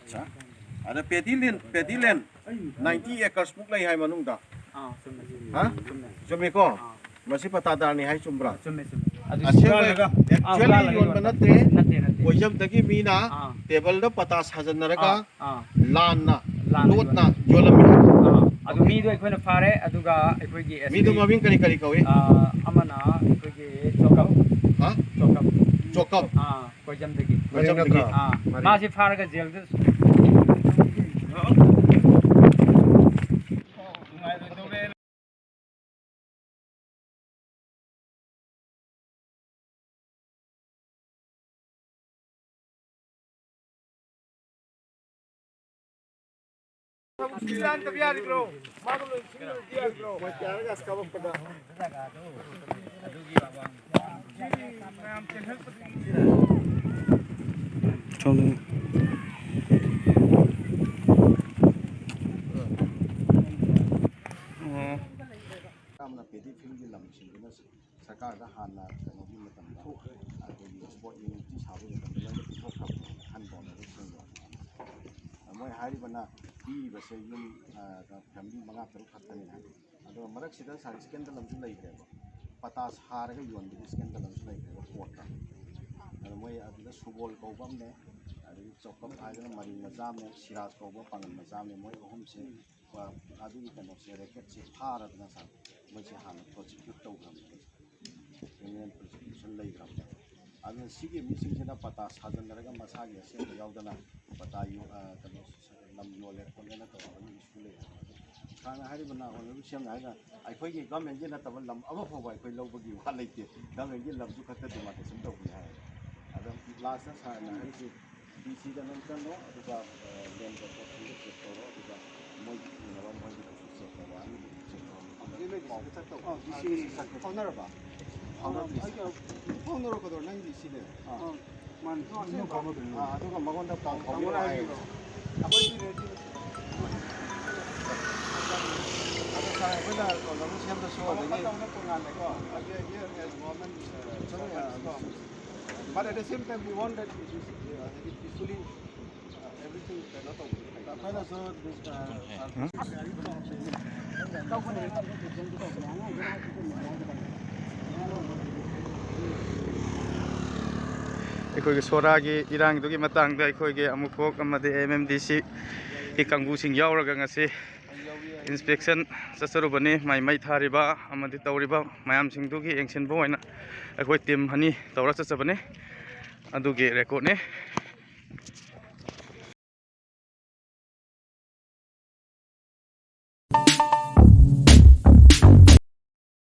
अच्छा अरे पेडीलेन 90 acres मुक लई हाय मनुंगदा हां चुमे को मसी पतादारनी हाय चुमब्रा एक्चुअली योन बनते कोइजम तकी मीना टेबल द पता साजनरगा लानना लोटना योलमी अदु मीदो अखोना फारे अदुगा अखोगी मीदो ममिंग करी करी कवे अमना अखोगी चोकप हां चोकप कोइजम तकी मासी फारगा जेल द Silan tabiari bro, mago lo silan tabiari bro. Macam gas kawam pada. Chalo. Kamna pedi film di lam sini na sarkar dah hana kalau di macam dah. Ada di sport unity sahaja macam tu yang kita buat han bon ada semua. Moi hari mana di bahasa yun family mga terus kata ni. Ada marak sida sari skandal lam tu lagi kerja. Patas hari ke yuan di skandal lam tu lagi kerja kuat. Ada moi ada subol kau bam ne. Ada cokap ada marin mazam ne, siras kau bam pangan mazam ne. Moi home se ada di kan se reket se hari dengan sah. Moi se han prosecute tahu kan. Ini prosecution lagi kerja. Ada sih misi kita patas hajan mereka masalah se jauh dana. Pata yu kan lam yolek pun na to ani isu le kana hari bana on lu siam na ga ai khoi gi government ji na ta lam aba pho bai khoi lo bagi wa lai te government ji lam ju khatta de ma te sim to bu ha adam last sa na hari ji dc da nan kan no aduga len ko ko su se to ro aduga moi na ba moi ji su se to wa ni se to ani le ko ta to dc sa ko honor ba honor ko do nan dc le man no ko mo aduga magon da pang ko mo ai But at the same time, we want that peacefully everything not over. So ꯑꯩꯈꯣꯏꯒꯤ ꯁꯣꯔꯥꯒꯤ ꯏꯔꯥꯡꯗꯨꯒꯤ ꯃꯇꯥꯡꯗ ꯑꯩꯈꯣꯏꯒꯤ ꯑꯃꯨꯛꯐꯥꯎ ꯑꯃꯗꯤ MMDC ꯒꯤ ꯀꯥꯡꯕꯨꯁꯤꯡ ꯌꯥꯎꯔꯒ ꯉꯁꯤ inspection ꯆꯠꯆꯔꯨꯕꯅꯤ ꯃꯩ ꯊꯥꯔꯤꯕ ꯑꯃꯗꯤ ꯇꯧꯔꯤꯕ ꯃꯌꯥꯝꯁꯤꯡꯗꯨꯒꯤ ꯌꯦꯡꯁꯤꯟꯕ ꯑꯣꯏꯅ ꯑꯩꯈꯣꯏ ꯇꯤꯝ ꯑꯅꯤ ꯇꯧꯔ ꯆꯠꯆꯕꯅꯤ ꯑꯗꯨꯒꯤ ꯔꯦꯀꯣꯔꯠꯅꯤ